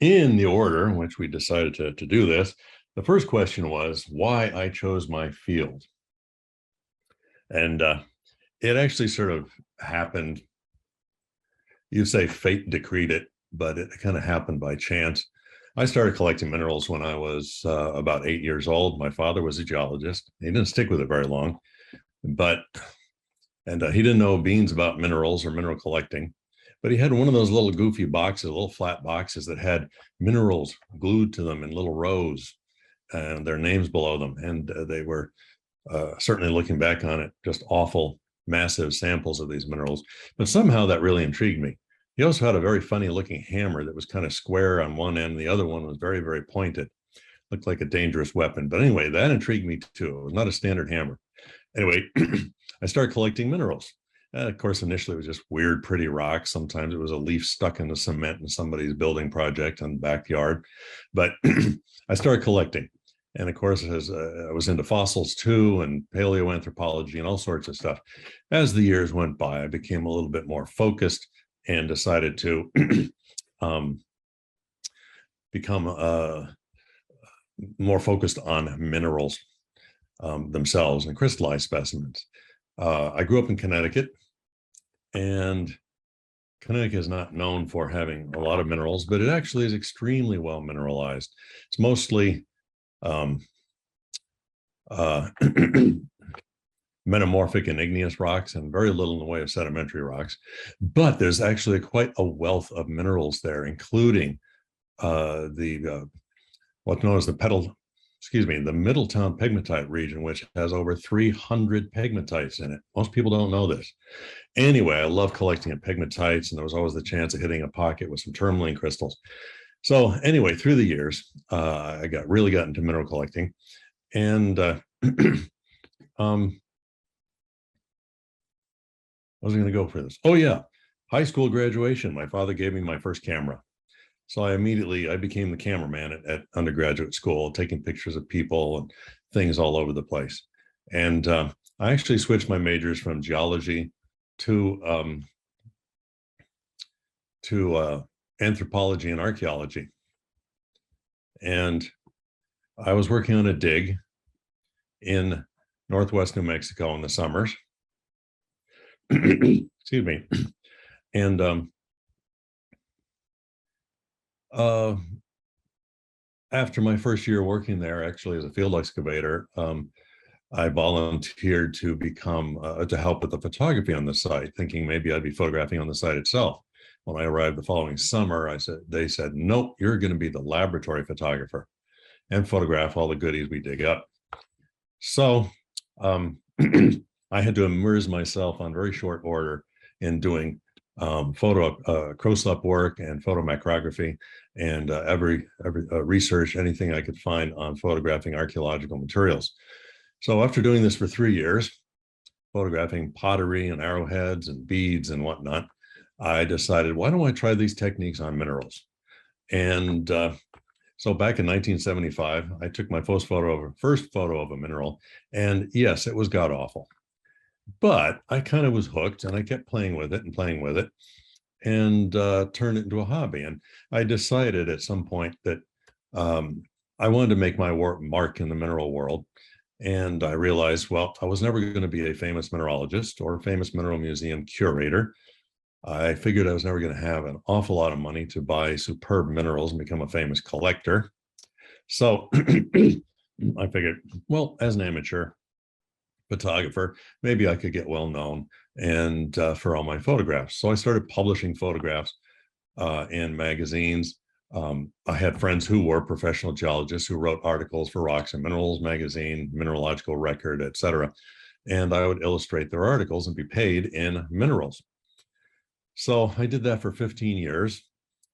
in the order in which we decided to do this, the first question was why I chose my field. And it actually sort of happened. You say fate decreed it, but it kind of happened by chance. I started collecting minerals when I was about 8 years old. My father was a geologist. He didn't stick with it very long, but he didn't know beans about minerals or mineral collecting. But he had one of those little goofy boxes, little flat boxes that had minerals glued to them in little rows and their names below them. And they were certainly, looking back on it, just awful, massive samples of these minerals. But somehow that really intrigued me. He also had a very funny looking hammer that was kind of square on one end. The other one was very, very pointed. Looked like a dangerous weapon. But anyway, that intrigued me too. It was not a standard hammer. Anyway, I started collecting minerals. And of course, initially it was just weird, pretty rocks. Sometimes it was a leaf stuck in the cement in somebody's building project in the backyard. But I started collecting. And of course, as I was into fossils too, and paleoanthropology and all sorts of stuff. As the years went by, I became a little bit more focused and decided to become more focused on minerals themselves and crystallized specimens. I grew up in Connecticut, and Connecticut is not known for having a lot of minerals, but it actually is extremely well mineralized. It's mostly metamorphic and igneous rocks and very little in the way of sedimentary rocks. But there's actually quite a wealth of minerals there, including what's known as the Middletown pegmatite region, which has over 300 pegmatites in it. Most people don't know this. Anyway, I love collecting pegmatites, and there was always the chance of hitting a pocket with some tourmaline crystals. So anyway, through the years, I really got into mineral collecting. And I was going to go for this. Oh yeah, high school graduation. My father gave me my first camera. So I became the cameraman at undergraduate school, taking pictures of people and things all over the place. And I actually switched my majors from geology to anthropology and archaeology. And I was working on a dig in Northwest New Mexico in the summers. Excuse me. And after my first year working there, actually as a field excavator, I volunteered to become to help with the photography on the site, thinking maybe I'd be photographing on the site itself. When I arrived the following summer, they said, nope, you're going to be the laboratory photographer and photograph all the goodies we dig up. So I had to immerse myself on very short order in doing close-up work and photomicrography and every research, anything I could find on photographing archaeological materials. So after doing this for 3 years, photographing pottery and arrowheads and beads and whatnot, I decided, why don't I try these techniques on minerals? And so back in 1975, I took my first photo of a mineral, and yes, it was god awful. But I kind of was hooked, and I kept playing with it and turned it into a hobby. And I decided at some point that I wanted to make my mark in the mineral world. And I realized, well, I was never going to be a famous mineralogist or a famous mineral museum curator. I figured I was never going to have an awful lot of money to buy superb minerals and become a famous collector. So I figured, well, as an amateur photographer, maybe I could get well known and for all my photographs. So I started publishing photographs in magazines. I had friends who were professional geologists who wrote articles for Rocks and Minerals magazine, Mineralogical Record, etc. And I would illustrate their articles and be paid in minerals. So I did that for 15 years,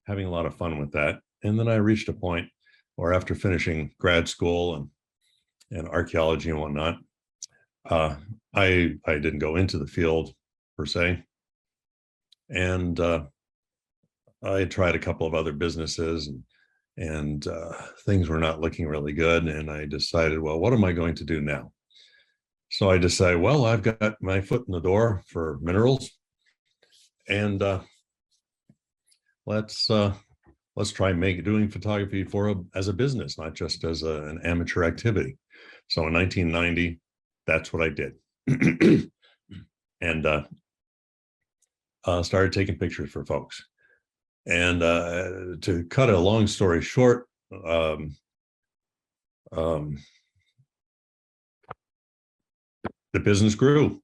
having a lot of fun with that. And then I reached a point where after finishing grad school and archaeology and whatnot, I didn't go into the field per se. And I tried a couple of other businesses and things were not looking really good. And I decided, well, what am I going to do now? So I decided, well, I've got my foot in the door for minerals, and let's let's try doing photography as a business, not just as an amateur activity. So in 1990, that's what I did. And started taking pictures for folks. And to cut a long story short, the business grew,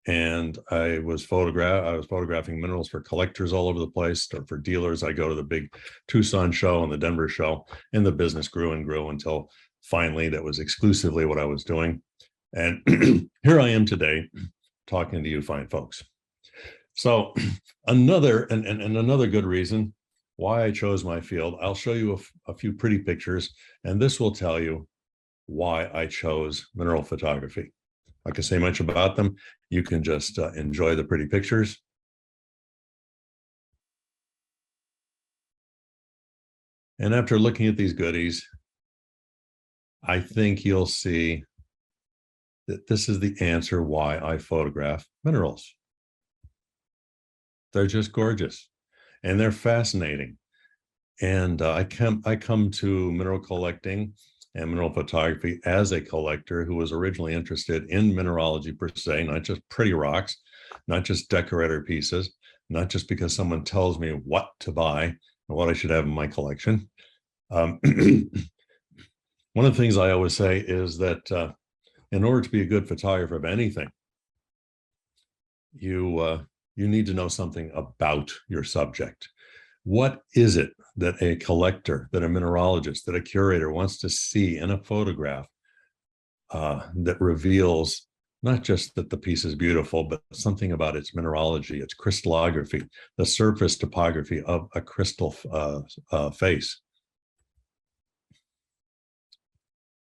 and I was photographing minerals for collectors all over the place, or for dealers. I go to the big Tucson show and the Denver show, and the business grew and grew until finally that was exclusively what I was doing. And here I am today talking to you fine folks. So another good reason why I chose my field, I'll show you a few pretty pictures, and this will tell you why I chose mineral photography. I can say much about them. You can just enjoy the pretty pictures. And after looking at these goodies, I think you'll see that this is the answer why I photograph minerals. They're just gorgeous, and they're fascinating. And I come to mineral collecting and mineral photography as a collector who was originally interested in mineralogy per se, not just pretty rocks, not just decorator pieces, not just because someone tells me what to buy and what I should have in my collection. One of the things I always say is that in order to be a good photographer of anything, you need to know something about your subject. What is it that a collector, that a mineralogist, that a curator wants to see in a photograph that reveals not just that the piece is beautiful, but something about its mineralogy, its crystallography, the surface topography of a crystal face.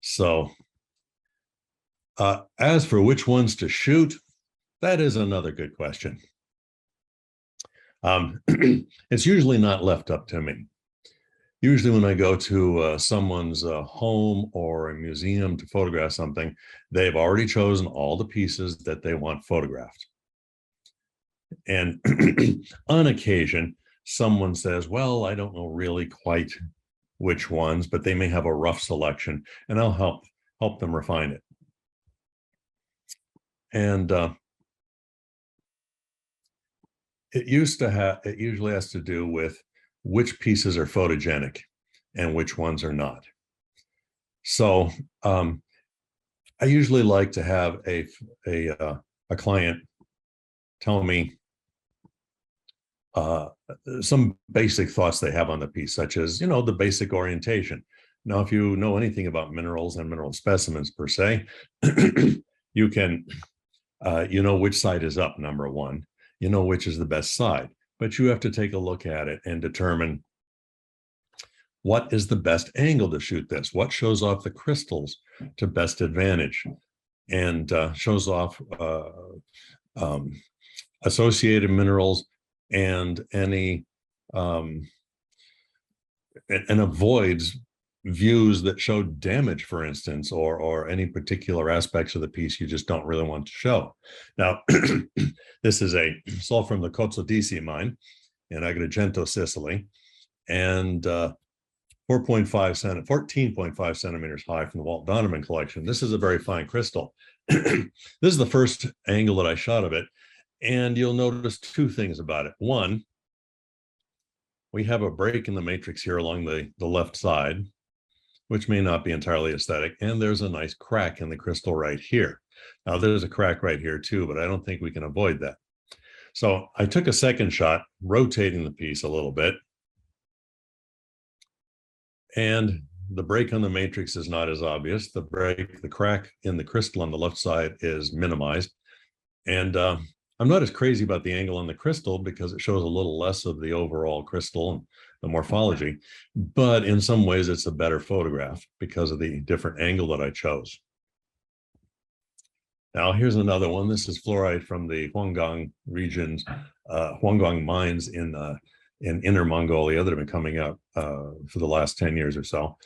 So as for which ones to shoot, that is another good question. It's usually not left up to me. Usually when I go to someone's home or a museum to photograph something, they've already chosen all the pieces that they want photographed. And on occasion, someone says, well, I don't know really quite which ones, but they may have a rough selection, and I'll help them refine it. And it usually has to do with which pieces are photogenic and which ones are not. So I usually like to have a client tell me some basic thoughts they have on the piece, such as, the basic orientation. Now, if you know anything about minerals and mineral specimens per se, you can, which side is up, number one. You know which is the best side, but you have to take a look at it and determine what is the best angle to shoot this, what shows off the crystals to best advantage, and shows off associated minerals and any and avoids views that show damage, for instance, or any particular aspects of the piece you just don't really want to show. Now, this is all from the Cozzodisi mine in Agrigento, Sicily, and 14.5 centimeters high from the Walt Donovan collection. This is a very fine crystal. This is the first angle that I shot of it, and you'll notice two things about it. One, we have a break in the matrix here along the left side, which may not be entirely aesthetic. And there's a nice crack in the crystal right here. Now there's a crack right here too, but I don't think we can avoid that. So I took a second shot, rotating the piece a little bit. And the break on the matrix is not as obvious. The crack in the crystal on the left side is minimized. And I'm not as crazy about the angle on the crystal because it shows a little less of the overall crystal and the morphology, but in some ways it's a better photograph because of the different angle that I chose. Now here's another one. This is fluorite from the Huanggang regions, Huanggang mines in Inner Mongolia that have been coming up for the last 10 years or so.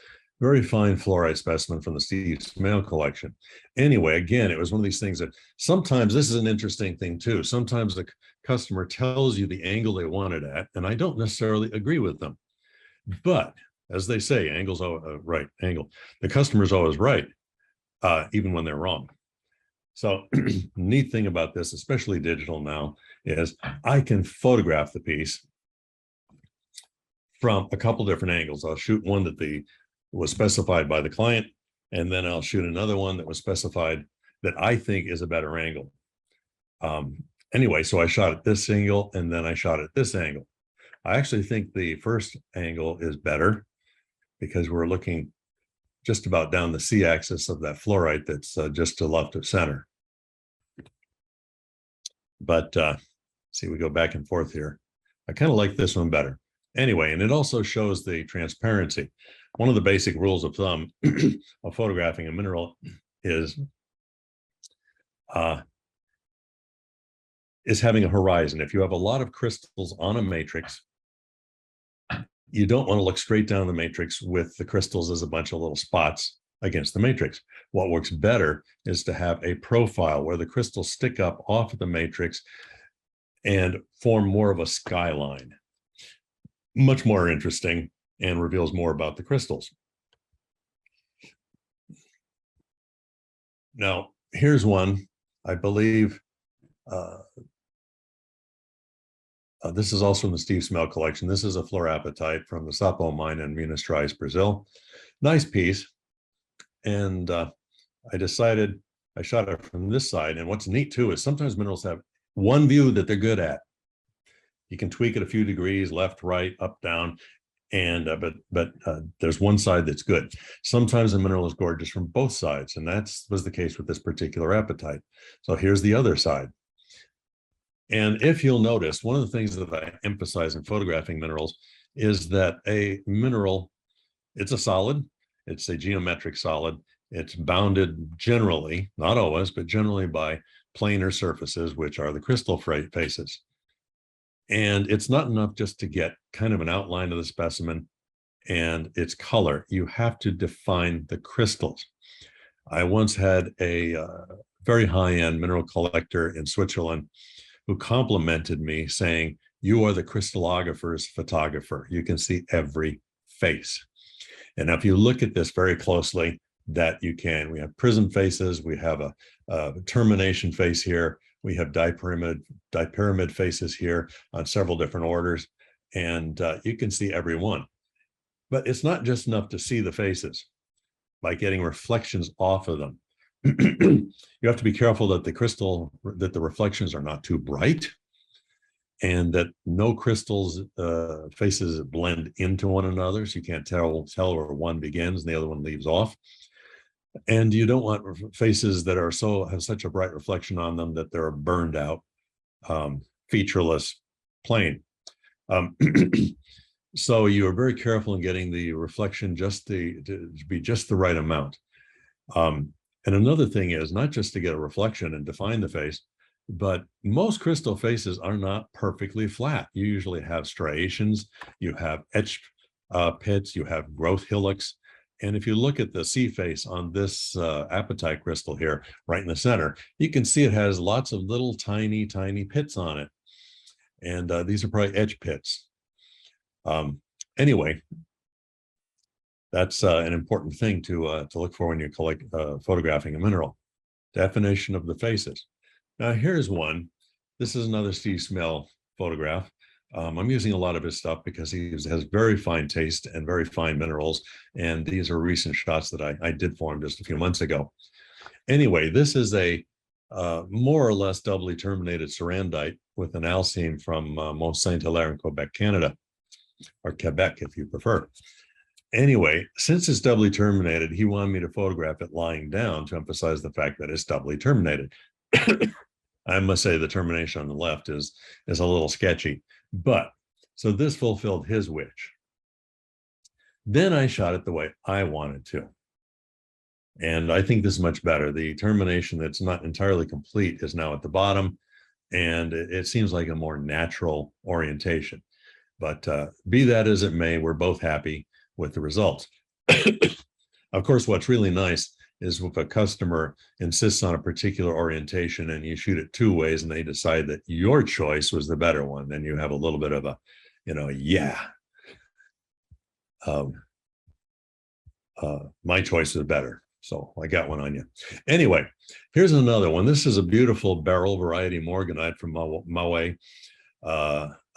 Very fine fluorite specimen from the Steve Smale collection. Anyway, again, it was one of these things that sometimes, this is an interesting thing too, sometimes the customer tells you the angle they want it at, and I don't necessarily agree with them. But as they say, angle's right, angle. The customer's always right, even when they're wrong. So neat thing about this, especially digital now, is I can photograph the piece from a couple different angles. I'll shoot one that was specified by the client, and then I'll shoot another one that was specified that I think is a better angle. Anyway, so I shot at this angle, and then I shot at this angle. I actually think the first angle is better because we're looking just about down the C-axis of that fluorite that's just to left of center. But see, we go back and forth here. I kind of like this one better. Anyway, and it also shows the transparency. One of the basic rules of thumb of photographing a mineral is having a horizon. If you have a lot of crystals on a matrix, you don't want to look straight down the matrix with the crystals as a bunch of little spots against the matrix. What works better is to have a profile where the crystals stick up off of the matrix and form more of a skyline. Much more interesting and reveals more about the crystals. Now, here's one, I believe, this is also in the Steve Smell collection. This is a fluorapatite from the Sapo mine in Minas Gerais, Brazil. Nice piece. And I decided I shot it from this side. And what's neat too is sometimes minerals have one view that they're good at. You can tweak it a few degrees, left, right, up, down, and but there's one side that's good. Sometimes a mineral is gorgeous from both sides, and that was the case with this particular apatite. So here's the other side. And if you'll notice, one of the things that I emphasize in photographing minerals is that a mineral, it's a solid, it's a geometric solid. It's bounded generally, not always, but generally by planar surfaces, which are the crystal faces. And it's not enough just to get kind of an outline of the specimen and its color. You have to define the crystals. I once had a very high-end mineral collector in Switzerland who complimented me saying, "You are the crystallographer's photographer. You can see every face." And if you look at this very closely, that you can. We have prism faces, we have a termination face here, we have dipyramid faces here on several different orders, and you can see every one. But it's not just enough to see the faces by getting reflections off of them. You have to be careful that the reflections are not too bright, and that no crystals faces blend into one another, so you can't tell where one begins and the other one leaves off. And you don't want faces that have such a bright reflection on them that they're burned out, featureless, plain. So you are very careful in getting the reflection to be just the right amount. And another thing is not just to get a reflection and define the face, but most crystal faces are not perfectly flat. You usually have striations, you have etched pits, you have growth hillocks. And if you look at the C face on this apatite crystal here, right in the center, you can see it has lots of little tiny pits on it. And these are probably edge pits. Anyway, that's an important thing to look for when you're photographing a mineral. Definition of the faces. Now here's one. This is another Steve Smell photograph. I'm using a lot of his stuff because he has very fine taste and very fine minerals. And these are recent shots that I did for him just a few months ago. Anyway, this is a more or less doubly terminated cerandite with an alcine from Mont Saint-Hilaire in Quebec, Canada, or Quebec if you prefer. Anyway, since it's doubly terminated, he wanted me to photograph it lying down to emphasize the fact that it's doubly terminated. I must say the termination on the left is a little sketchy, but so this fulfilled his wish. Then I shot it the way I wanted to. And I think this is much better. The termination that's not entirely complete is now at the bottom, and it seems like a more natural orientation. But be that as it may, we're both happy with the results. Of course, what's really nice is if a customer insists on a particular orientation and you shoot it two ways and they decide that your choice was the better one, then you have a little bit of a, yeah. my choice is better. So I got one on you. Anyway, here's another one. This is a beautiful beryl variety morganite from Maui,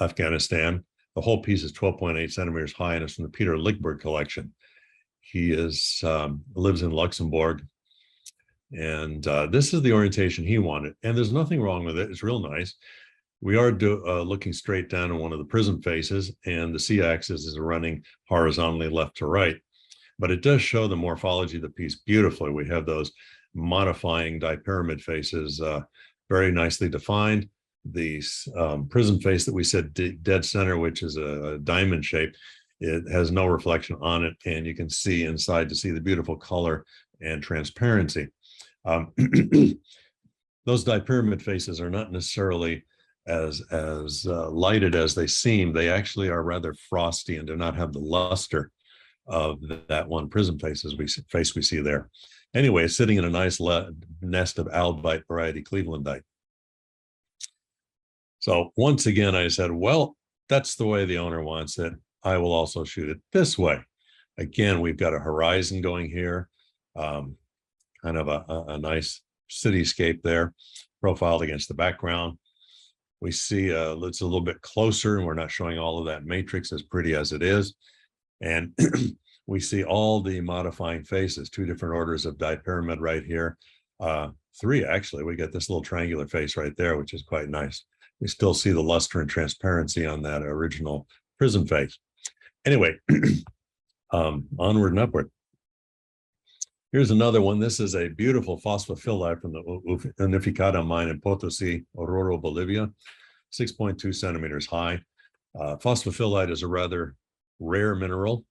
Afghanistan. The whole piece is 12.8 centimeters high, and it's from the Peter Lickberg collection. He lives in Luxembourg, and this is the orientation he wanted. And there's nothing wrong with it. It's real nice. We are looking straight down in one of the prism faces, and the C-axis is running horizontally left to right. But it does show the morphology of the piece beautifully. We have those modifying dipyramid faces very nicely defined. The prism face that we said dead center, which is a diamond shape, it has no reflection on it, and you can see inside to see the beautiful color and transparency. Those dipyramid faces are not necessarily as lighted as they seem. They actually are rather frosty and do not have the luster of that one prism face we see there. Anyway, sitting in a nice nest of albite variety Clevelandite. So once again, I said, well, that's the way the owner wants it. I will also shoot it this way. Again, we've got a horizon going here, kind of a nice cityscape there, profiled against the background. We see it's a little bit closer, and we're not showing all of that matrix, as pretty as it is. And we see all the modifying faces, 2 different orders of dipyramid right here. 3, actually. We got this little triangular face right there, which is quite nice. We still see the luster and transparency on that original prism face. Anyway, onward and upward. Here's another one. This is a beautiful phosphophylite from the Unificada mine in Potosi, Oruro, Bolivia, 6.2 centimeters high. Phosphophylite is a rather rare mineral,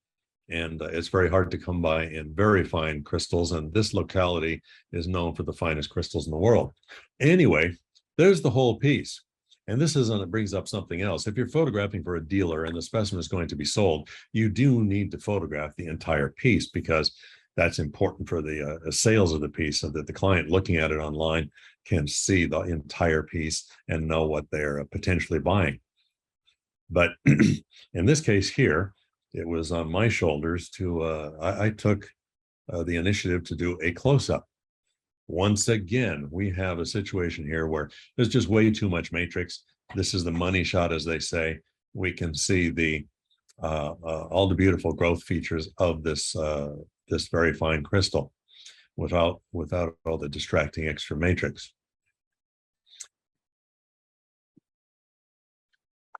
and it's very hard to come by in very fine crystals, and this locality is known for the finest crystals in the world. Anyway, there's the whole piece. And it brings up something else. If you're photographing for a dealer and the specimen is going to be sold, you do need to photograph the entire piece, because that's important for the sales of the piece, so that the client looking at it online can see the entire piece and know what they're potentially buying. But in this case here, it was on my shoulders I took the initiative to do a close-up. Once again, we have a situation here where there's just way too much matrix. This is the money shot, as they say. We can see all the beautiful growth features of this very fine crystal without all the distracting extra matrix.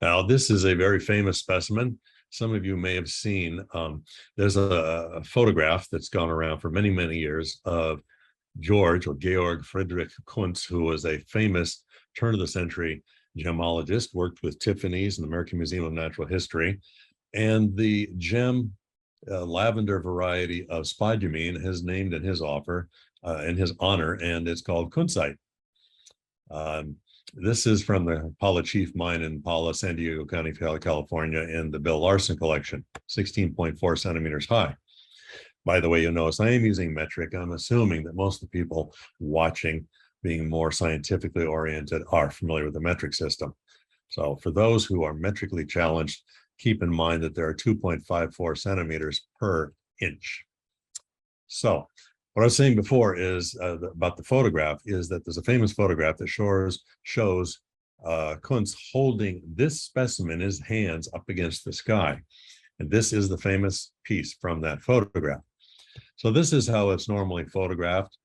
Now, this is a very famous specimen. Some of you may have seen, there's a photograph that's gone around for many, many years of Georg Friedrich Kunz, who was a famous turn-of-the-century gemologist, worked with Tiffany's and the American Museum of Natural History. And the gem lavender variety of spodumene is named in his honor, and it's called Kunzite. This is from the Paula Chief mine in Paula, San Diego County, California, in the Bill Larson collection, 16.4 centimeters high. By the way, you'll notice I am using metric. I'm assuming that most of the people watching, being more scientifically oriented, are familiar with the metric system. So for those who are metrically challenged, keep in mind that there are 2.54 centimeters per inch. So what I was saying before is about the photograph is that there's a famous photograph that shows Kunz holding this specimen in his hands up against the sky. And this is the famous piece from that photograph. So this is how it's normally photographed.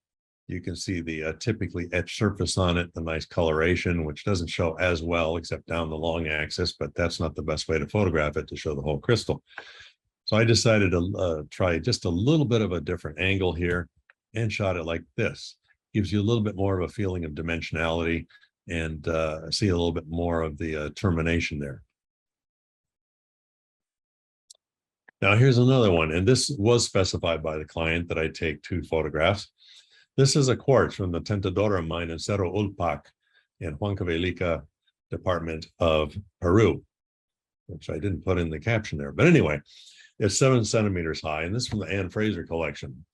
You can see the typically etched surface on it, the nice coloration, which doesn't show as well except down the long axis, but that's not the best way to photograph it, to show the whole crystal. So I decided to try just a little bit of a different angle here and shot it like this. Gives you a little bit more of a feeling of dimensionality and see a little bit more of the termination there. Now here's another one, and this was specified by the client that I take 2 photographs. This is a quartz from the Tentadora mine in Cerro Ulpac in Huancavelica department of Peru, which I didn't put in the caption there. But anyway, it's 7 centimeters high, and this is from the Anne Fraser collection.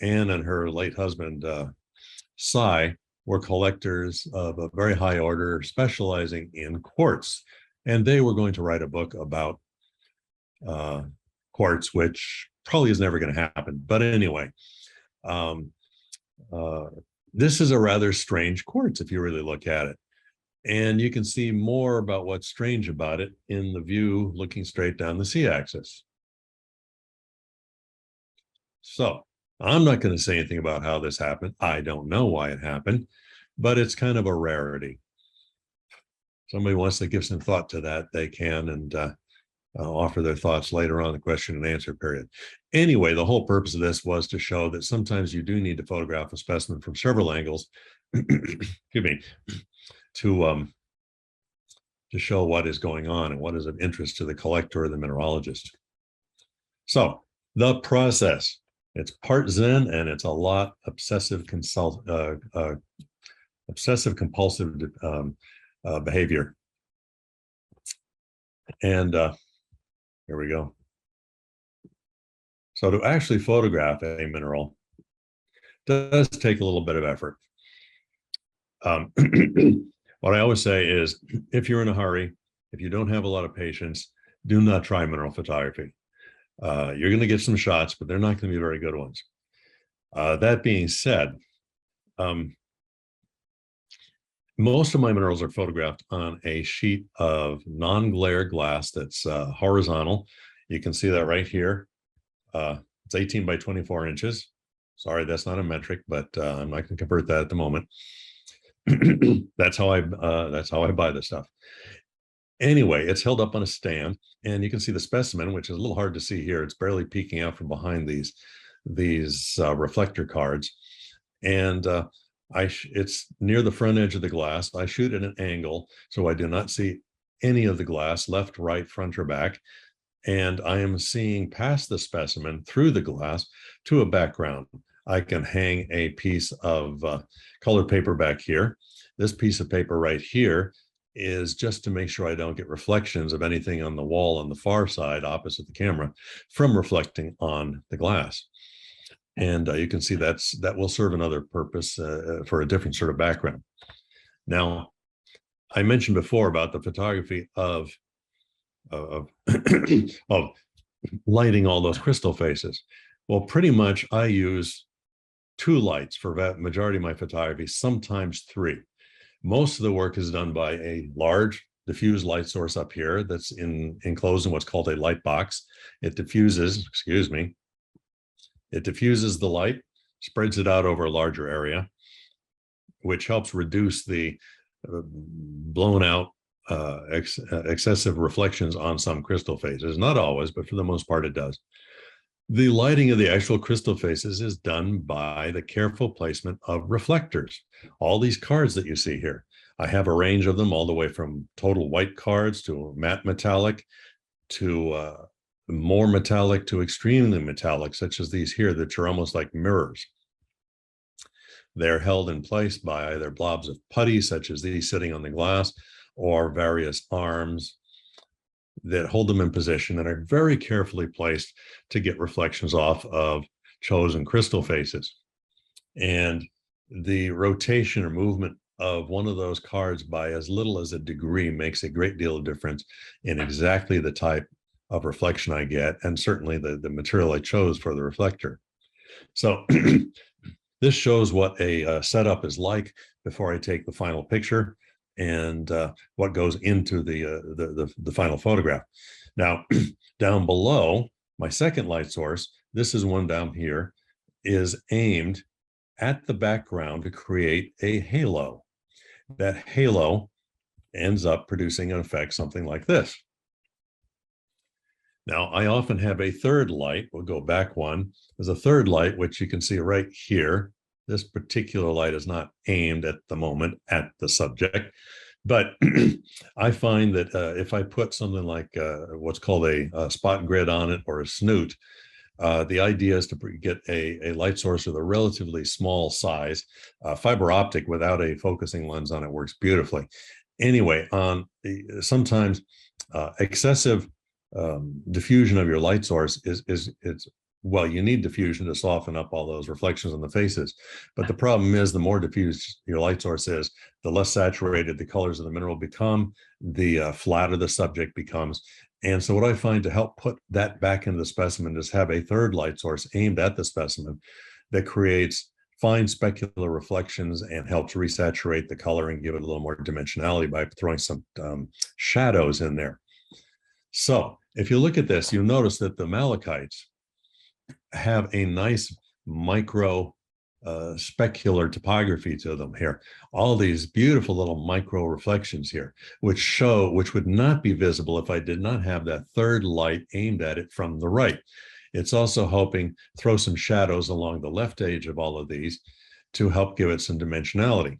Anne and her late husband, Cy, were collectors of a very high order, specializing in quartz. And they were going to write a book about quartz, which probably is never going to happen. But anyway, um, uh, this is a rather strange quartz if you really look at it. And you can see more about what's strange about it in the view looking straight down the z-axis. So I'm not going to say anything about how this happened. I don't know why it happened, but it's kind of a rarity. Somebody wants to give some thought to that, they can, and offer their thoughts later on in the question and answer period. Anyway, the whole purpose of this was to show that sometimes you do need to photograph a specimen from several angles, excuse me, to show what is going on and what is of interest to the collector or the mineralogist. So the process, it's part Zen and it's a lot obsessive compulsive behavior. And here we go. So to actually photograph a mineral does take a little bit of effort. What I always say is, if you're in a hurry, if you don't have a lot of patience, do not try mineral photography. You're going to get some shots, but they're not going to be very good ones. That being said, most of my minerals are photographed on a sheet of non-glare glass that's horizontal. You can see that right here. It's 18 by 24 inches. Sorry, that's not a metric, but I'm not going to convert that at the moment. That's how I buy this stuff. Anyway, it's held up on a stand, and you can see the specimen, which is a little hard to see here. It's barely peeking out from behind these reflector cards, and it's near the front edge of the glass. I shoot at an angle, so I do not see any of the glass, left, right, front, or back, and I am seeing past the specimen through the glass to a background. I can hang a piece of colored paper back here. This piece of paper right here is just to make sure I don't get reflections of anything on the wall on the far side opposite the camera from reflecting on the glass. And you can see that will serve another purpose for a different sort of background. Now, I mentioned before about the photography of lighting all those crystal faces. Well, pretty much I use 2 lights for the majority of my photography, sometimes 3. Most of the work is done by a large diffuse light source up here that's enclosed in what's called a light box. It diffuses, it diffuses the light, spreads it out over a larger area, which helps reduce the blown out excessive reflections on some crystal faces. Not always, but for the most part it does. The lighting of the actual crystal faces is done by the careful placement of reflectors. All these cards that you see here, I have a range of them all the way from total white cards to matte metallic to more metallic to extremely metallic, such as these here that are almost like mirrors. They're held in place by either blobs of putty, such as these sitting on the glass, or various arms that hold them in position and are very carefully placed to get reflections off of chosen crystal faces. And the rotation or movement of one of those cards by as little as a degree makes a great deal of difference in exactly the type of reflection I get, and certainly the material I chose for the reflector. So this shows what a setup is like before I take the final picture, and what goes into the final photograph. Now, down below, my second light source, this is one down here, is aimed at the background to create a halo. That halo ends up producing an effect something like this. Now, I often have a third light. We'll go back one. There's a third light, which you can see right here. This particular light is not aimed at the moment at the subject, but I find that if I put something like what's called a spot grid on it or a snoot, the idea is to get a light source with a relatively small size. Fiber optic without a focusing lens on it works beautifully. Anyway, sometimes excessive diffusion of your light source is well, you need diffusion to soften up all those reflections on the faces. But the problem is the more diffuse your light source is, the less saturated the colors of the mineral become, the flatter the subject becomes. And so what I find to help put that back into the specimen is have a third light source aimed at the specimen that creates fine specular reflections and helps resaturate the color and give it a little more dimensionality by throwing some shadows in there. So if you look at this, you'll notice that the malachites have a nice micro specular topography to them here. All these beautiful little micro reflections here, which would not be visible if I did not have that third light aimed at it from the right. It's also helping throw some shadows along the left edge of all of these to help give it some dimensionality.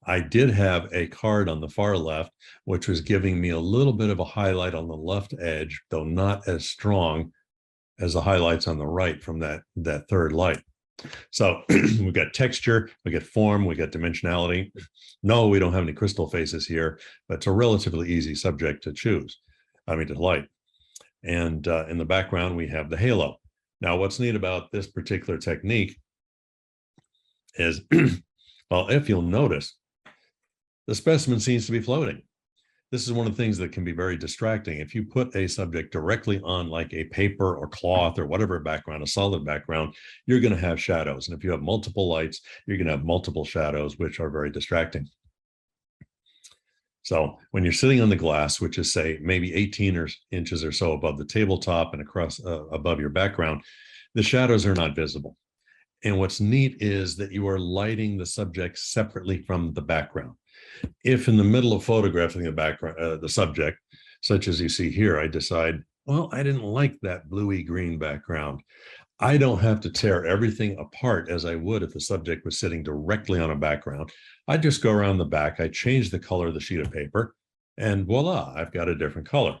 I did have a card on the far left, which was giving me a little bit of a highlight on the left edge, though not as strong as the highlights on the right from that third light. So we've got texture, we get form, we got dimensionality. No, we don't have any crystal faces here, but it's a relatively easy subject to choose. To light. And in the background, we have the halo. Now, what's neat about this particular technique is, well, if you'll notice, the specimen seems to be floating. This is one of the things that can be very distracting. If you put a subject directly on like a paper or cloth or whatever background, a solid background, you're going to have shadows. And if you have multiple lights, you're going to have multiple shadows, which are very distracting. So when you're sitting on the glass, which is say maybe 18 inches or so above the tabletop and across above your background, the shadows are not visible. And what's neat is that you are lighting the subject separately from the background. If in the middle of photographing the background, the subject, such as you see here, I decide, well, I didn't like that bluey green background, I don't have to tear everything apart as I would if the subject was sitting directly on a background. I just go around the back, I change the color of the sheet of paper, and voila, I've got a different color.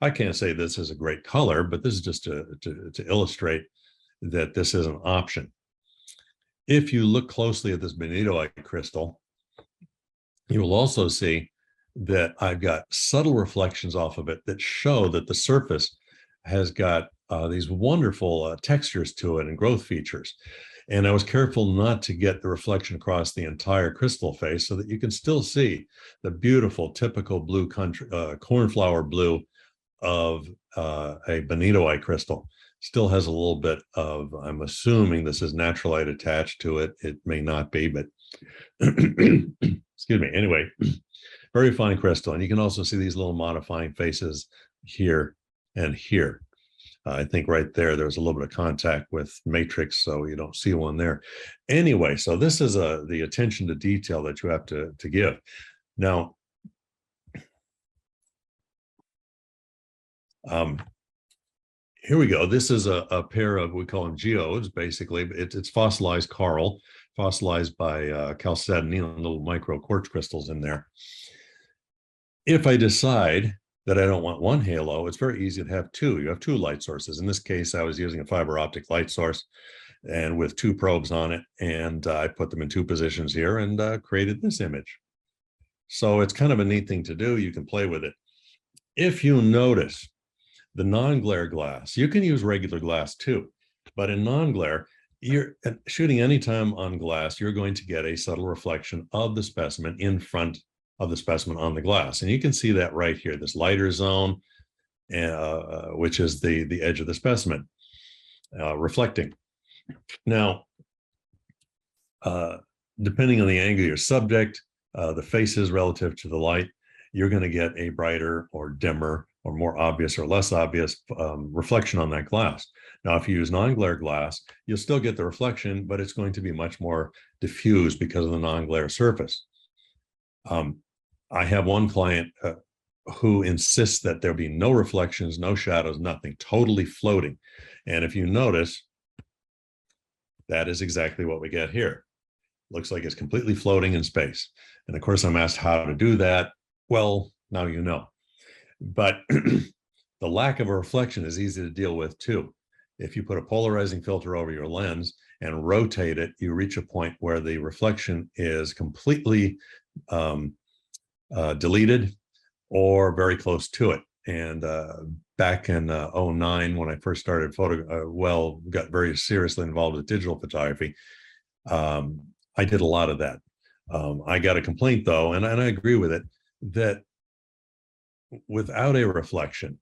I can't say this is a great color, but this is just to illustrate that this is an option. If you look closely at this bonitoite crystal, you will also see that I've got subtle reflections off of it that show that the surface has got these wonderful textures to it and growth features. And I was careful not to get the reflection across the entire crystal face so that you can still see the beautiful typical blue cornflower blue of a bonitoite crystal. Still has a little bit of, I'm assuming this is natural light attached to it. It may not be, but excuse me. Anyway, very fine crystal. And you can also see these little modifying faces here and here. I think right there, there's a little bit of contact with matrix, so you don't see one there. Anyway, so this is the attention to detail that you have to give. Now, here we go. This is a pair of, we call them geodes, basically. It's fossilized coral, fossilized by chalcedony, little micro quartz crystals in there. If I decide that I don't want one halo, it's very easy to have two. You have two light sources. In this case, I was using a fiber optic light source and with two probes on it, and I put them in two positions here and created this image. So it's kind of a neat thing to do. You can play with it. If you notice the non-glare glass, you can use regular glass too, but in non-glare, you're shooting anytime on glass, you're going to get a subtle reflection of the specimen in front of the specimen on the glass. And you can see that right here, this lighter zone, which is the edge of the specimen reflecting. Now, depending on the angle of your subject, the faces relative to the light, you're going to get a brighter or dimmer or more obvious or less obvious reflection on that glass. Now, if you use non-glare glass, you'll still get the reflection, but it's going to be much more diffused because of the non-glare surface. I have one client who insists that there be no reflections, no shadows, nothing, totally floating. And if you notice, that is exactly what we get here. Looks like it's completely floating in space. And of course, I'm asked how to do that. Well, now you know. But the lack of a reflection is easy to deal with too. If you put a polarizing filter over your lens and rotate it, you reach a point where the reflection is completely deleted or very close to it. And back in '09 when I first started got very seriously involved with digital photography. I did a lot of that. I got a complaint though, and I agree with it, that without a reflection,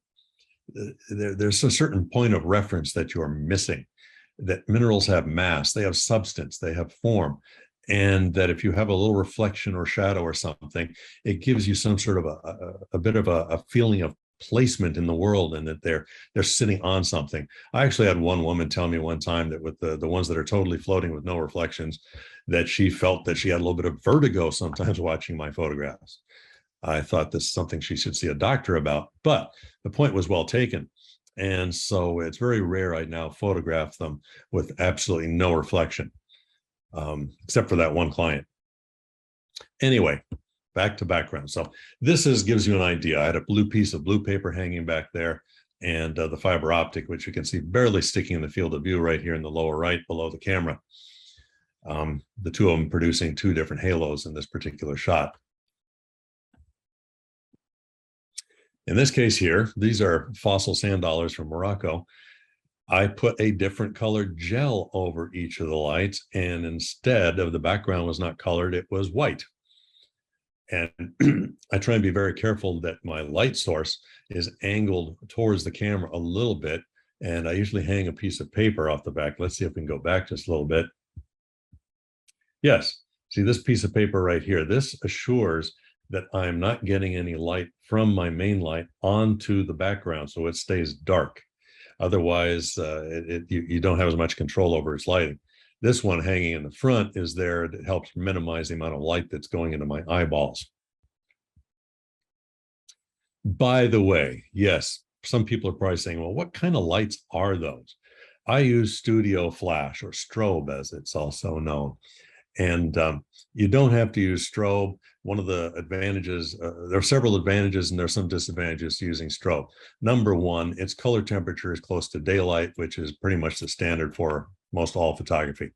there's a certain point of reference that you're missing, that minerals have mass, they have substance, they have form. And that if you have a little reflection or shadow or something, it gives you some sort of a bit of a feeling of placement in the world, and that they're sitting on something. I actually had one woman tell me one time that with the ones that are totally floating with no reflections, that she felt that she had a little bit of vertigo sometimes watching my photographs. I thought this is something she should see a doctor about, but the point was well taken. And so it's very rare I now photograph them with absolutely no reflection, except for that one client. Anyway, back to background. So this gives you an idea. I had a blue piece of blue paper hanging back there, and the fiber optic, which you can see barely sticking in the field of view right here in the lower right below the camera. The two of them producing two different halos in this particular shot. In this case here, these are fossil sand dollars from Morocco. I put a different colored gel over each of the lights, and instead of the background was not colored, it was white. And I try and be very careful that my light source is angled towards the camera a little bit. And I usually hang a piece of paper off the back. Let's see if we can go back just a little bit. Yes, see this piece of paper right here. This assures that I'm not getting any light from my main light onto the background, so it stays dark. Otherwise, you don't have as much control over its lighting. This one hanging in the front is there that helps minimize the amount of light that's going into my eyeballs. By the way, yes, some people are probably saying, well, what kind of lights are those? I use studio flash, or strobe as it's also known. And you don't have to use strobe. One of the advantages, there are several advantages and there are some disadvantages to using strobe. Number one, its color temperature is close to daylight, which is pretty much the standard for most all photography.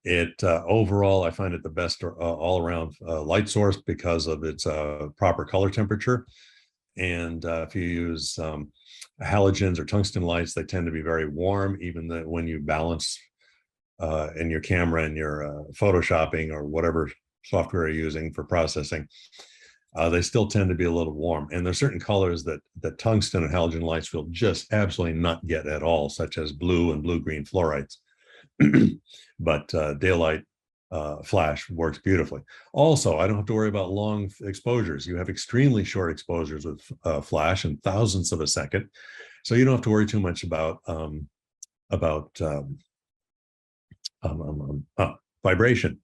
It overall, I find it the best all around light source because of its proper color temperature. And if you use halogens or tungsten lights, they tend to be very warm, even when you balance in your camera and your photoshopping or whatever software you're using for processing, they still tend to be a little warm. And there's certain colors that tungsten and halogen lights will just absolutely not get at all, such as blue and blue-green fluorites. But daylight flash works beautifully. Also, I don't have to worry about long exposures. You have extremely short exposures with flash and thousandths of a second. So you don't have to worry too much about vibration.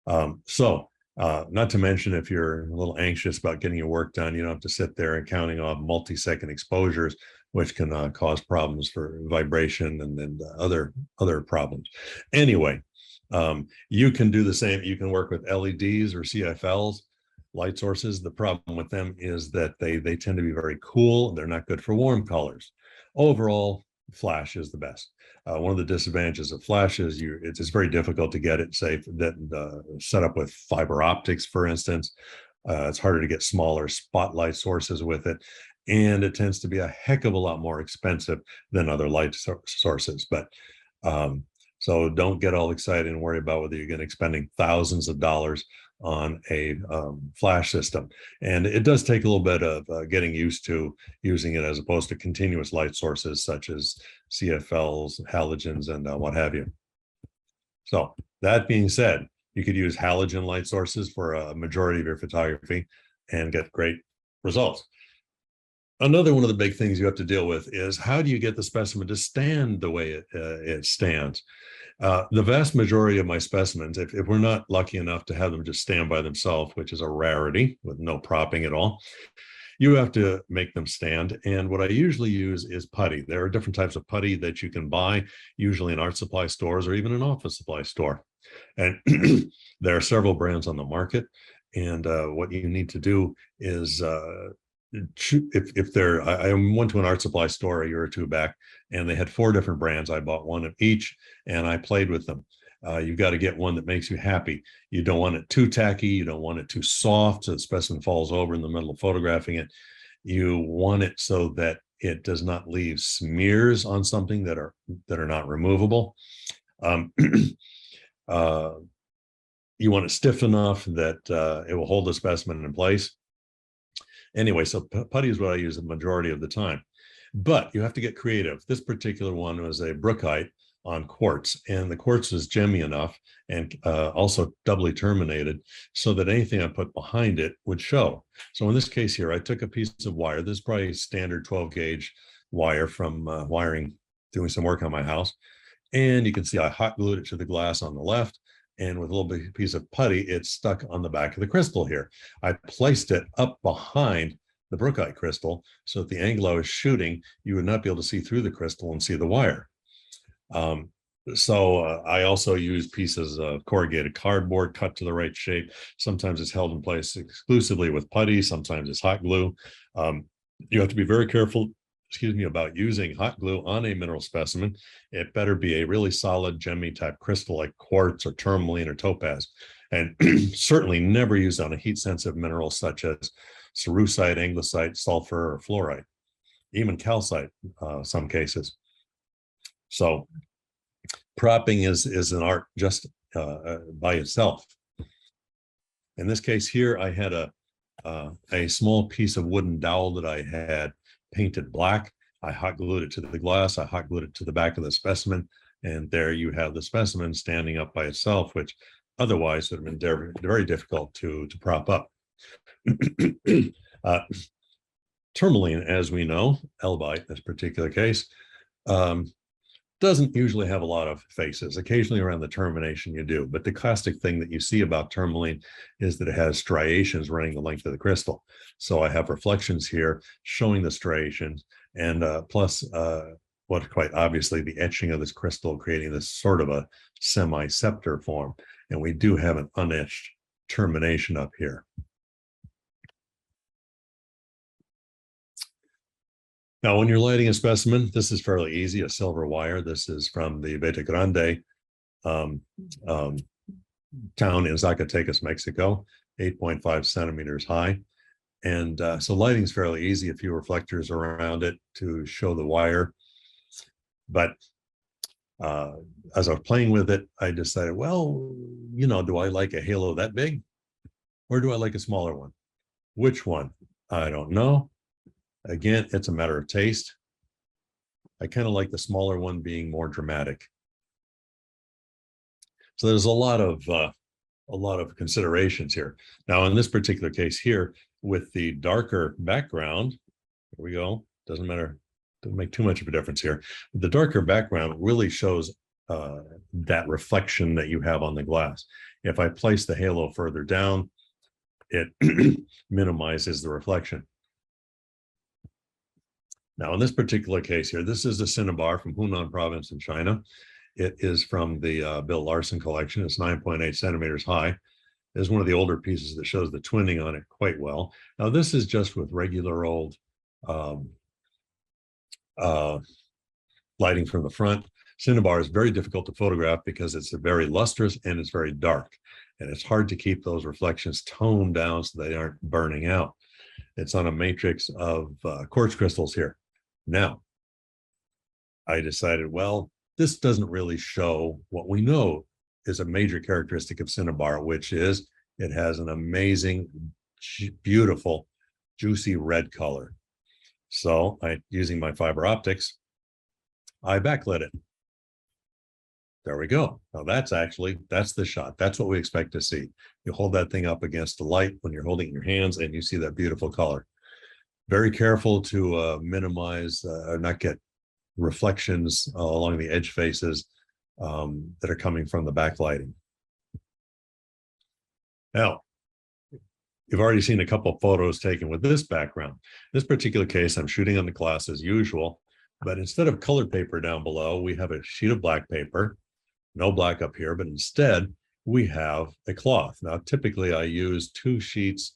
Not to mention, if you're a little anxious about getting your work done, you don't have to sit there and counting off multi-second exposures, which can cause problems for vibration and other problems. Anyway, you can do the same. You can work with LEDs or CFLs, light sources. The problem with them is that they tend to be very cool. They're not good for warm colors. Overall, flash is the best. One of the disadvantages of flash is it's very difficult to get it safe set up with fiber optics, for instance. It's harder to get smaller spotlight sources with it, and it tends to be a heck of a lot more expensive than other light sources. But so don't get all excited and worry about whether you're going to be spending thousands of dollars on a flash system. And it does take a little bit of getting used to using it as opposed to continuous light sources such as CFLs, halogens, and what have you. So that being said, you could use halogen light sources for a majority of your photography and get great results. Another one of the big things you have to deal with is how do you get the specimen to stand the way it stands? The vast majority of my specimens, if we're not lucky enough to have them just stand by themselves, which is a rarity with no propping at all, you have to make them stand. And what I usually use is putty. There are different types of putty that you can buy, usually in art supply stores or even an office supply store. And there are several brands on the market. And what you need to do is I went to an art supply store a year or two back, and they had 4 different brands. I bought one of each, and I played with them. You've got to get one that makes you happy. You don't want it too tacky. You don't want it too soft so the specimen falls over in the middle of photographing it. You want it so that It does not leave smears on something that are not removable. Um, you want it stiff enough that it will hold the specimen in place. Anyway, so putty is what I use the majority of the time. But you have to get creative. This particular one was a brookite on quartz, and the quartz was gemmy enough and also doubly terminated so that anything I put behind it would show. So in this case here, I took a piece of wire. This is probably standard 12 gauge wire from wiring, doing some work on my house. And you can see I hot glued it to the glass on the left. And with a little bit piece of putty, it's stuck on the back of the crystal here. I placed it up behind the brookite crystal so that the angle I was shooting, you would not be able to see through the crystal and see the wire. I also use pieces of corrugated cardboard cut to the right shape. Sometimes it's held in place exclusively with putty. Sometimes it's hot glue. You have to be very careful, about using hot glue on a mineral specimen. It better be a really solid gemmy type crystal like quartz or tourmaline or topaz. And certainly never use on a heat sensitive mineral such as cerussite, andesite, sulfur, or fluorite, even calcite, some cases. So propping is an art just by itself. In this case here, I had a small piece of wooden dowel that I had painted black. I hot glued it to the glass. I hot glued it to the back of the specimen. And there you have the specimen standing up by itself, which otherwise would have been very difficult to prop up. Tourmaline, as we know, elbite in this particular case, doesn't usually have a lot of faces. Occasionally around the termination you do, but the classic thing that you see about tourmaline is that it has striations running the length of the crystal. So I have reflections here showing the striations, and plus what quite obviously the etching of this crystal creating this sort of a semi-scepter form. And we do have an unetched termination up here. Now, when you're lighting a specimen, this is fairly easy, a silver wire. This is from the Veta Grande town in Zacatecas, Mexico, 8.5 centimeters high. And so lighting is fairly easy, a few reflectors around it to show the wire. But as I was playing with it, I decided, well, do I like a halo that big? Or do I like a smaller one? Which one? I don't know. Again, it's a matter of taste. I kind of like the smaller one being more dramatic. So there's a lot of considerations here. Now, in this particular case here, with the darker background, here we go. Doesn't matter. Doesn't make too much of a difference here. The darker background really shows that reflection that you have on the glass. If I place the halo further down, it minimizes the reflection. Now, in this particular case here, this is a cinnabar from Hunan province in China. It is from the Bill Larson collection. It's 9.8 centimeters high. It's one of the older pieces that shows the twinning on it quite well. Now, this is just with regular old lighting from the front. Cinnabar is very difficult to photograph because it's very lustrous and it's very dark. And it's hard to keep those reflections toned down so they aren't burning out. It's on a matrix of quartz crystals here. Now, I decided, well, this doesn't really show what we know is a major characteristic of cinnabar, which is it has an amazing, beautiful, juicy red color. So using my fiber optics, I backlit it. There we go. Now that's the shot. That's what we expect to see. You hold that thing up against the light when you're holding it in your hands and you see that beautiful color. Very careful to minimize or not get reflections along the edge faces that are coming from the backlighting. Now, you've already seen a couple of photos taken with this background. In this particular case, I'm shooting on the glass as usual, but instead of colored paper down below, we have a sheet of black paper, no black up here, but instead we have a cloth. Now, typically I use 2 sheets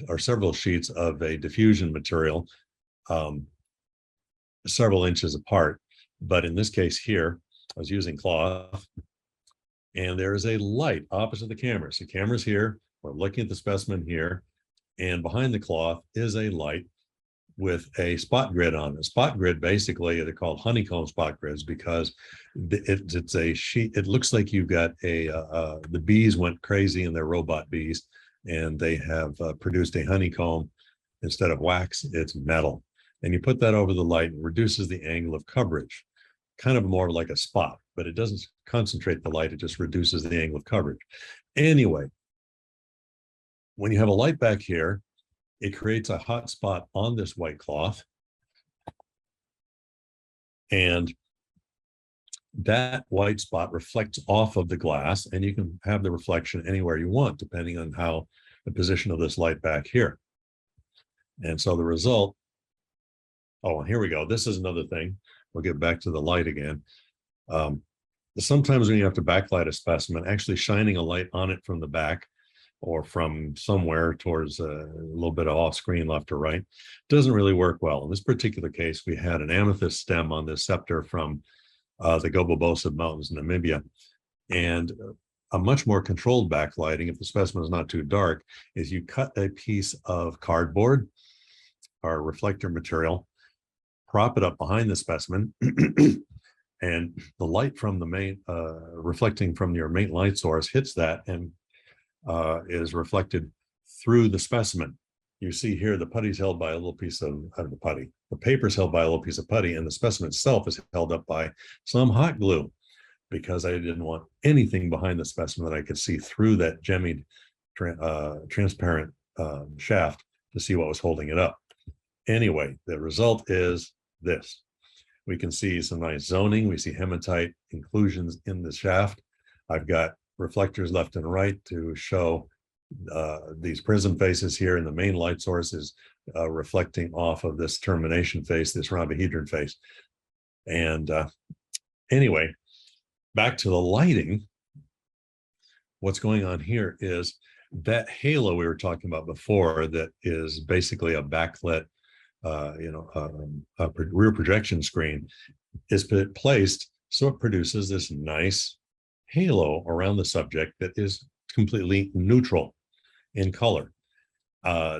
or several sheets of a diffusion material, several inches apart. But in this case here, I was using cloth, and there is a light opposite the camera. So the camera's here, we're looking at the specimen here, and behind the cloth is a light with a spot grid on it. Spot grid, basically, they're called honeycomb spot grids because it's a sheet. It looks like you've got the bees went crazy and they're robot bees, and they have produced a honeycomb. Instead of wax, it's metal. And you put that over the light and reduces the angle of coverage, kind of more like a spot, but it doesn't concentrate the light. It just reduces the angle of coverage. Anyway, when you have a light back here, it creates a hot spot on this white cloth. And that white spot reflects off of the glass, and you can have the reflection anywhere you want, depending on how the position of this light back here. And so the result, oh, and here we go. This is another thing. We'll get back to the light again. Sometimes when you have to backlight a specimen, actually shining a light on it from the back or from somewhere towards a little bit of off screen left or right doesn't really work well. In this particular case, we had an amethyst stem on this scepter from the Gobobosa Mountains in Namibia. And a much more controlled backlighting, if the specimen is not too dark, is you cut a piece of cardboard or reflector material, prop it up behind the specimen, and the light from the main, reflecting from your main light source hits that and is reflected through the specimen. You see here the putty's held by a little piece of the putty. The paper's held by a little piece of putty, and the specimen itself is held up by some hot glue, because I didn't want anything behind the specimen that I could see through that gemmied transparent shaft to see what was holding it up. Anyway, the result is this. We can see some nice zoning. We see hematite inclusions in the shaft. I've got reflectors left and right to show these prism faces here, and the main light source is reflecting off of this termination face, this rhombohedron face. And anyway, back to the lighting. What's going on here is that halo we were talking about before, that is basically a backlit, a rear projection screen, is placed so it produces this nice halo around the subject that is completely neutral in color.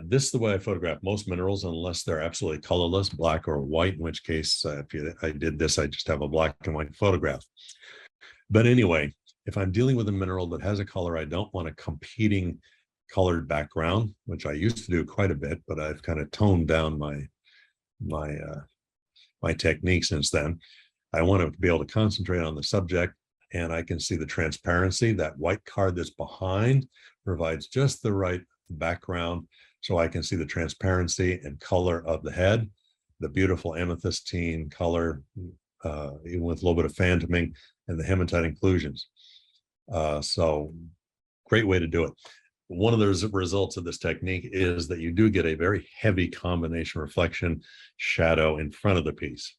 This is the way I photograph most minerals, unless they're absolutely colorless, black or white, in which case, I did this, I just have a black and white photograph. But anyway, if I'm dealing with a mineral that has a color, I don't want a competing colored background, which I used to do quite a bit, but I've kind of toned down my technique since then. I want to be able to concentrate on the subject, and I can see the transparency. That white card that's behind provides just the right background, so I can see the transparency and color of the head, the beautiful amethystine color, even with a little bit of phantoming, and the hematite inclusions. So great way to do it. One of the results of this technique is that you do get a very heavy combination reflection shadow in front of the piece.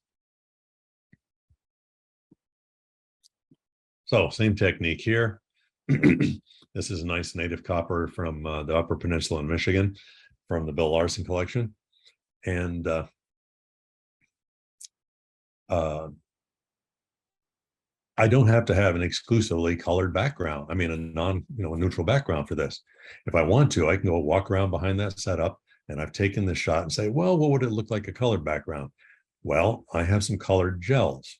So same technique here. This is a nice native copper from the Upper Peninsula in Michigan, from the Bill Larson collection. And I don't have to have an exclusively colored background. I mean, a neutral background for this. If I want to, I can go walk around behind that setup, and I've taken this shot and say, well, what would it look like a colored background? Well, I have some colored gels.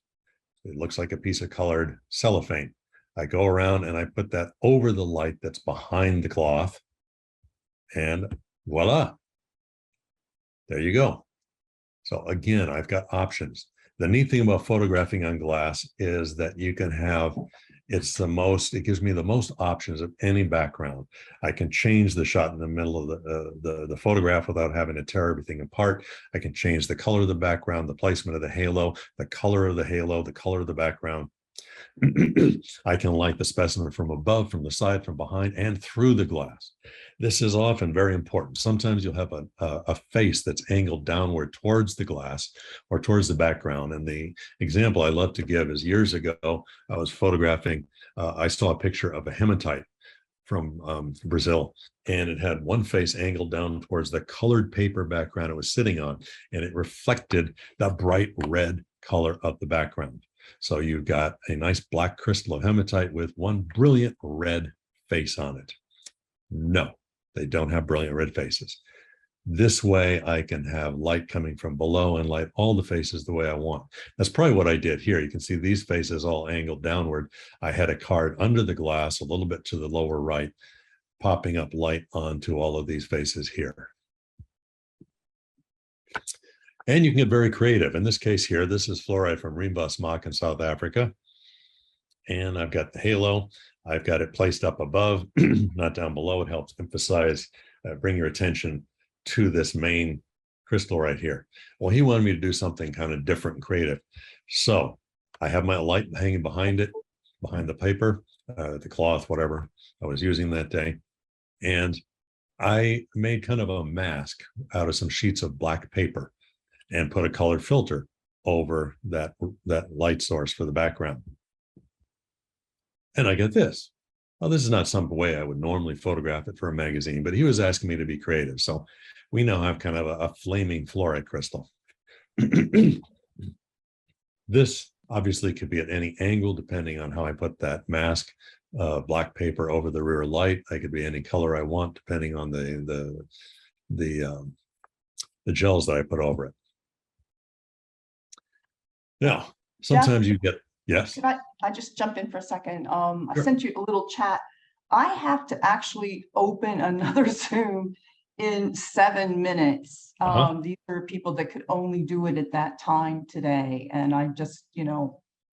It looks like a piece of colored cellophane. I go around and I put that over the light that's behind the cloth, and voila, there you go. So again, I've got options. The neat thing about photographing on glass is that you can have, it gives me the most options of any background. I can change the shot in the middle of the photograph without having to tear everything apart. I can change the color of the background, the placement of the halo, the color of the halo, the color of the background. I can light the specimen from above, from the side, from behind, and through the glass. This is often very important. Sometimes you'll have a face that's angled downward towards the glass or towards the background. And the example I love to give is, years ago, I was photographing, I saw a picture of a hematite from Brazil, and it had one face angled down towards the colored paper background it was sitting on, and it reflected the bright red color of the background. So you've got a nice black crystal of hematite with one brilliant red face on it. No, they don't have brilliant red faces. This way I can have light coming from below and light all the faces the way I want. That's probably what I did here. You can see these faces all angled downward. I had a card under the glass, a little bit to the lower right, popping up light onto all of these faces here. And you can get very creative. In this case here, this is fluorite from Rimbas in South Africa. And I've got the halo. I've got it placed up above, not down below. It helps emphasize, bring your attention to this main crystal right here. Well, he wanted me to do something kind of different and creative. So I have my light hanging behind it, behind the paper, the cloth, whatever I was using that day. And I made kind of a mask out of some sheets of black paper and put a colored filter over that light source for the background. And I get this. Well, this is not some way I would normally photograph it for a magazine, but he was asking me to be creative. So we now have kind of a flaming fluorite crystal. This obviously could be at any angle, depending on how I put that mask, black paper over the rear light. I could be any color I want, depending on the gels that I put over it. Now, sometimes you get, yes. Can I just jump in for a second? Sure. I sent you a little chat. I have to actually open another Zoom in 7 minutes. These are people that could only do it at that time today. And I'm just,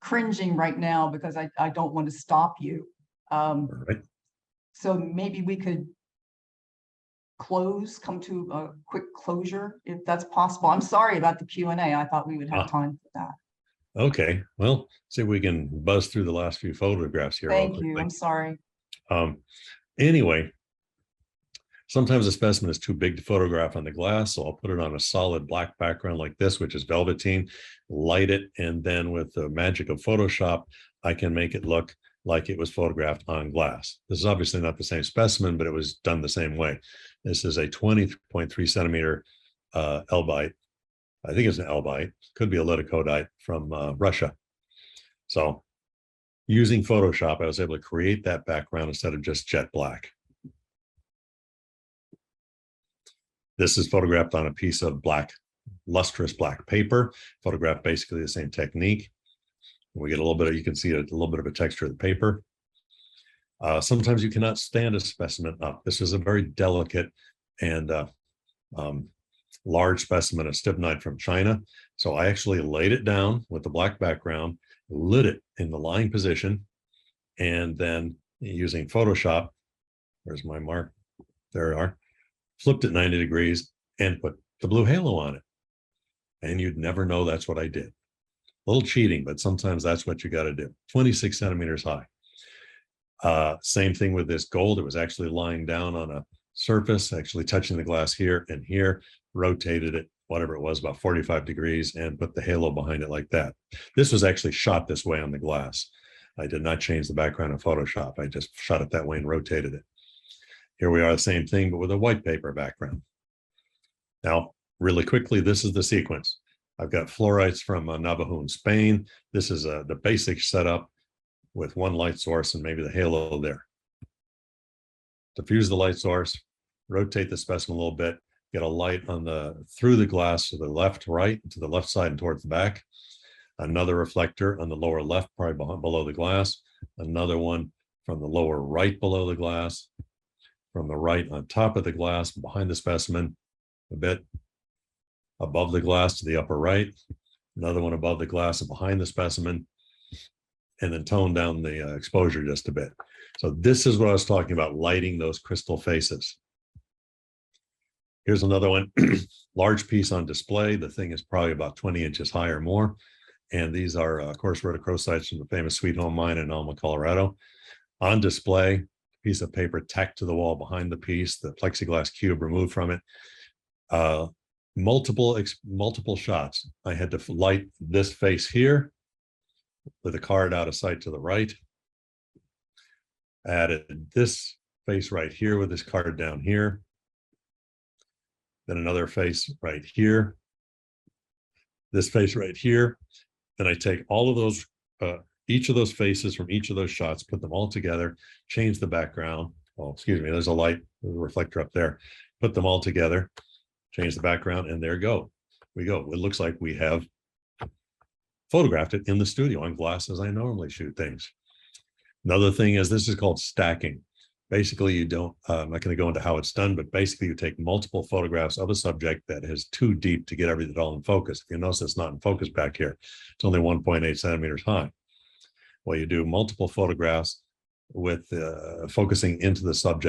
cringing right now because I don't want to stop you. Right. So maybe we could come to a quick closure if that's possible. I'm sorry about the Q&A. I thought we would have time for that. Okay, well, see if we can buzz through the last few photographs here. Thank you. I'm sorry. Anyway, sometimes a specimen is too big to photograph on the glass, so I'll put it on a solid black background like this, which is velveteen, light it, and then with the magic of Photoshop, I can make it look like it was photographed on glass. This is obviously not the same specimen, but it was done the same way. This is a 20.3 centimeter elbite. I think it's an elbite, could be a lidocodite from Russia. So using Photoshop, I was able to create that background instead of just jet black. This is photographed on a piece of black, lustrous black paper, photographed basically the same technique. We get a little bit of, you can see a little bit of a texture of the paper. Sometimes you cannot stand a specimen up. This is a very delicate and large specimen of stibnite from China. So I actually laid it down with the black background, lit it in the lying position, and then using Photoshop, where's my mark? There we are. Flipped it 90 degrees and put the blue halo on it. And you'd never know that's what I did. A little cheating, but sometimes that's what you got to do. 26 centimeters high. Same thing with this gold. It was actually lying down on a surface, actually touching the glass here and here, rotated it, whatever it was, about 45 degrees, and put the halo behind it like that. This was actually shot this way on the glass. I did not change the background in Photoshop. I just shot it that way and rotated it. Here we are, the same thing, but with a white paper background. Now, really quickly, this is the sequence. I've got fluorites from Navajo in Spain. This is the basic setup with one light source and maybe the halo there. Diffuse the light source, rotate the specimen a little bit, get a light on through the glass to the left, right, to the left side and towards the back. Another reflector on the lower left, probably below the glass. Another one from the lower right below the glass. From the right on top of the glass, behind the specimen, a bit above the glass to the upper right. Another one above the glass and behind the specimen. And then tone down the exposure just a bit. So this is what I was talking about, lighting those crystal faces. Here's another one, large piece on display. The thing is probably about 20 inches high or more. And these are, of course, rhodochrosites from the famous Sweet Home Mine in Alma, Colorado. On display, piece of paper tacked to the wall behind the piece, the plexiglass cube removed from it. Multiple shots. I had to light this face here with a card out of sight to the right. Added this face right here with this card down here. Then another face right here. This face right here. Then I take all of those, each of those faces from each of those shots, put them all together, change the background. Oh, excuse me, there's a light, there's a reflector up there. Put them all together, change the background, and there we go. It looks like we have photographed it in the studio on glass as I normally shoot things. Another thing is this is called stacking. Basically, you don't, I'm not going to go into how it's done, but basically you take multiple photographs of a subject that is too deep to get everything all in focus. If you notice, it's not in focus back here. It's only 1.8 centimeters high. Well, you do multiple photographs with focusing into the subject